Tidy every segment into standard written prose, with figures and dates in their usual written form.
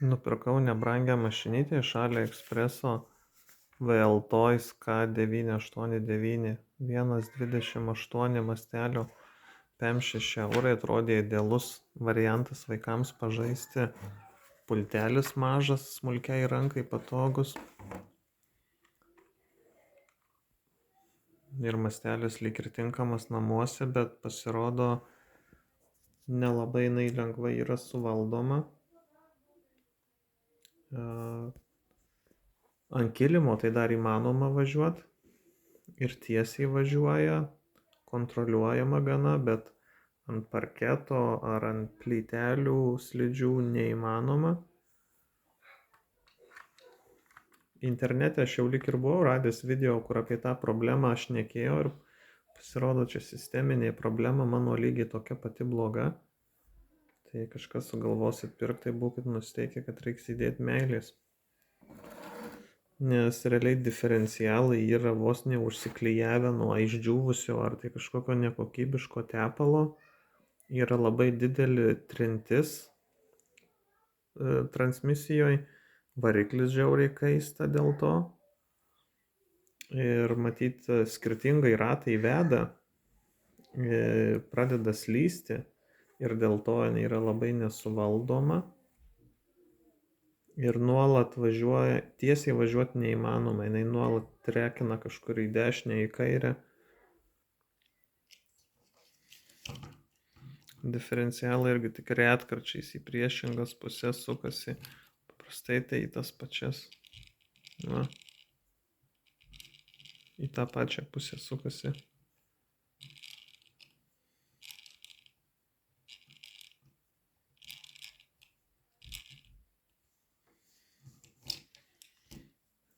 Nupirkau nebrangę mašinytę iš AliExpreso VLToys K989 1,28 mastelio PM6 €, atrodė idealus variantas vaikams pažaisti, pultelis mažas, smulkiai rankai patogus ir mastelis lyg ir tinkamas namuose, bet pasirodo nelabai jinai lengvai yra suvaldoma. Ant kilimo tai dar įmanoma važiuoti ir tiesiai važiuoja, kontroliuojama gana, bet ant parketo ar ant plytelių slidžių neįmanoma. Internete aš jau lyg ir buvau radęs video, kur apie tą problemą aš šnekėjau ir pasirodo čia sisteminė problema, mano lygiai tokia pati bloga. Tai kažkas sugalvosit pirkti, tai būkit nusteikę, kad reiks įdėti meilės. Nes realiai diferencialai yra vos neužsiklijavę nuo išdžiūvusio ar tai kažkokio nekokybiško tepalo. Yra labai didelė trintis transmisijoje, variklis žiauriai kaista dėl to. Ir matyt, skirtingai ratai veda, pradeda slysti ir dėl to jinai yra labai nesuvaldoma. Ir nuolat važiuoja, tiesiai važiuoti neįmanoma, jinai nuolat trekina kažkur į dešinę, į kairę. Diferencialai irgi tik retkarčiais į priešingas pusės sukasi, paprastai tai į tas pačias, va, į tą pačią pusę sukasi.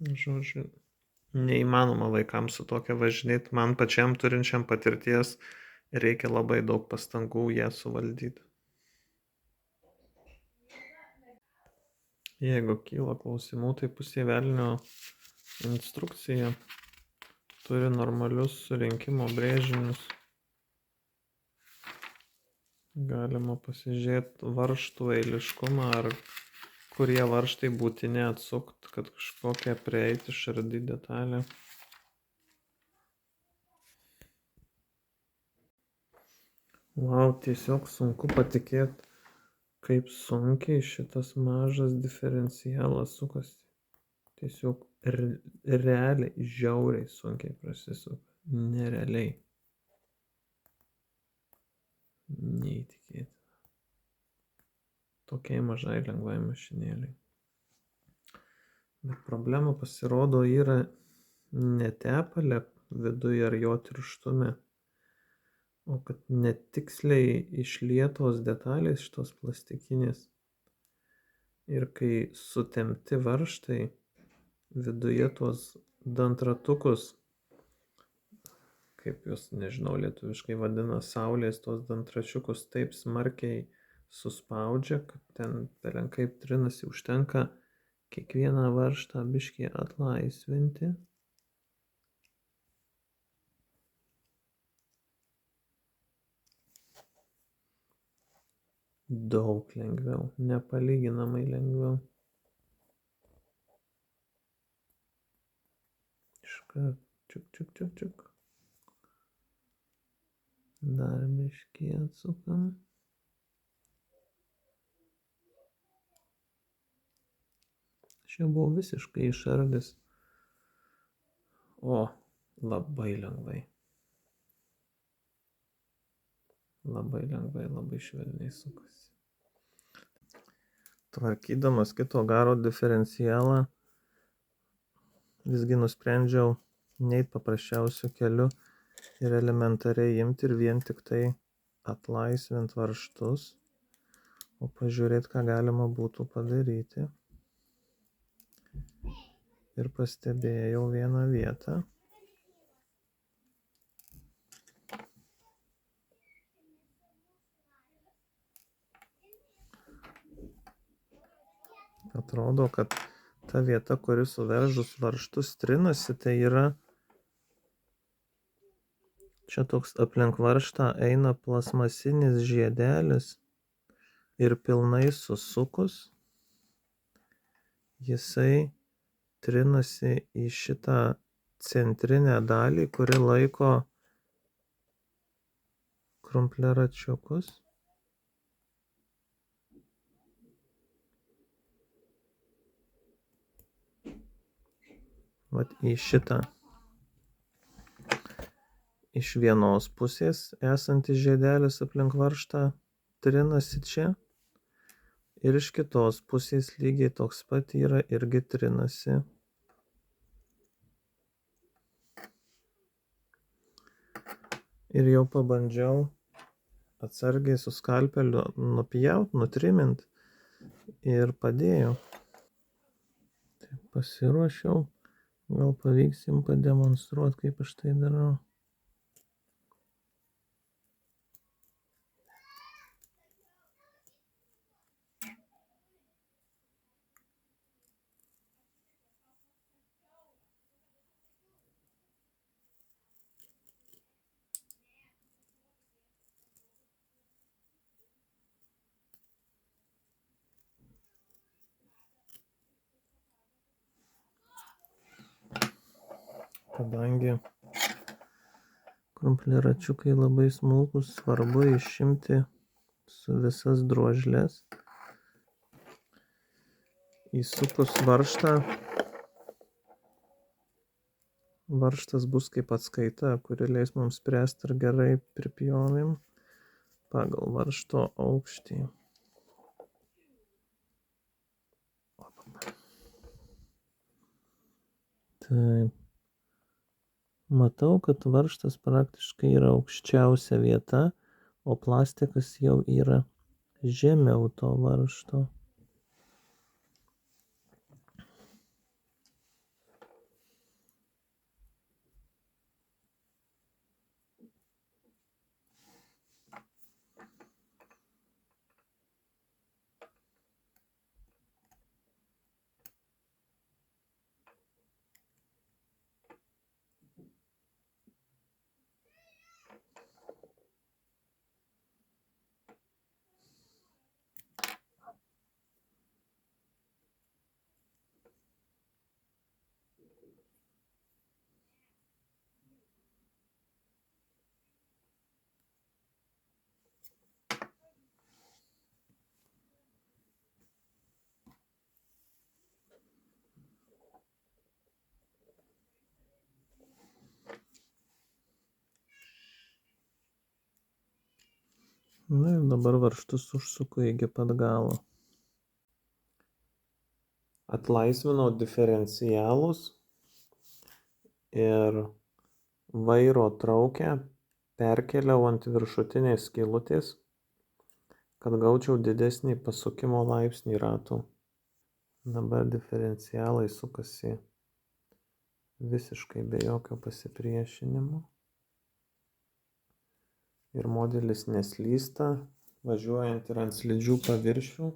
Žodžiu, neįmanoma vaikams su tokia važinėti, man pačiam turinčiam patirties reikia labai daug pastangų ją suvaldyti. Jeigu kyla klausimų, tai Pusė velnio instrukcija turi normalius surinkimo brėžinius. Galima pasižiūrėti varžtų eiliškumą ar kurie varžtai būtini atsukt, kad kažkokią prieiti išardyti detalę. Wow, tiesiog sunku patikėti, kaip sunkiai šitas mažas diferencialas sukasi. Tiesiog realiai, žiauriai sunkiai prasisuka. Nerealiai. Neįtikėtina. Tokiai mažai lengvai mašinėliai. Bet problema pasirodo yra ne tepale viduje ar jo tirštume, o kad netiksliai išlietos detalės šitos plastikinės. Ir kai sutempti varžtai, viduje tuos dantratukus, kaip jūs, nežinau, lietuviškai vadina, saulės tuos dantračiukus taip smarkiai suspaudžia, kad ten belenkaip trinasi, užtenka kiekvieną varžtą biškį atlaisvinti. Daug lengviau, nepalyginamai lengviau. Iškart, čiuk. Dar biškį atsukam. Aš jau buvau visiškai išardęs. O, labai lengvai. Labai lengvai, labai švelniai sukasi. Tvarkydamas kito garo diferencialą, visgi nusprendžiau neit paprasčiausiu keliu ir elementariai imti ir vien tik tai atlaisvinti varžtus, o pažiūrėti, ką galima būtų padaryti. Ir pastebėjau vieną vietą. Atrodo, kad ta vieta, kuri suveržus varžtus trinasi, tai yra čia toks aplink varžtą eina plasmasinis žiedelis ir pilnai susukus jisai trinasi į šitą centrinę dalį, kuri laiko krumpliaračiukus. Vat į šitą. Iš vienos pusės esantis žiedelis aplink varžtą trinasi čia. Ir iš kitos pusės lygiai toks pat yra, irgi trinasi. Ir jau pabandžiau atsargiai su skalpeliu nupjaut, nutrimint ir padėjau. Tai pasiruošiau, gal pavyks jums pademonstruoti, kaip aš tai darau. Kadangi krumpliaračiukai labai smulkus, svarbu išimti su visas drožles. Įsukus varžtą, varžtas bus kaip atskaita, kuri leis mums spręsti, ar gerai pripjovėm pagal varžto aukštį. Taip. Matau, kad varžtas praktiškai yra aukščiausia vieta, o plastikas jau yra žemiau to varžto. Na ir dabar varžtus užsuku iki pat galo. Atlaisvinau diferencialus ir vairo traukę perkėliau ant viršutinės skylutės, kad gaučiau didesnį pasukimo laipsnį ratų. Dabar diferencialai sukasi visiškai be jokio pasipriešinimo. Ir modelis neslysta, važiuojant ir ant slidžių paviršių.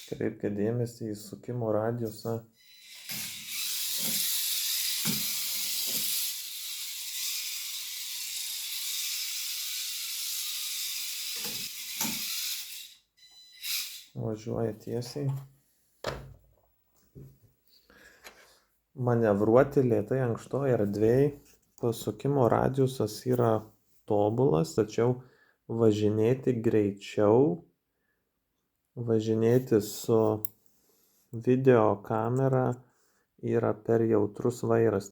Kreipkite dėmesį į sukimo radiusą. Važiuoja tiesiai. Manevruoti lėtai ankštoj erdvėj. Pasukimo radiusas yra tobulas, tačiau važinėti greičiau, važinėti su video kamera yra per jautrus vairas,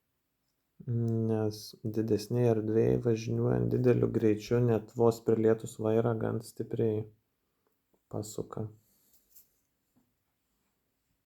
nes didesnėje erdvėje važinėjant dideliu greičiu net vos prilietus vairą gan stipriai pasuka.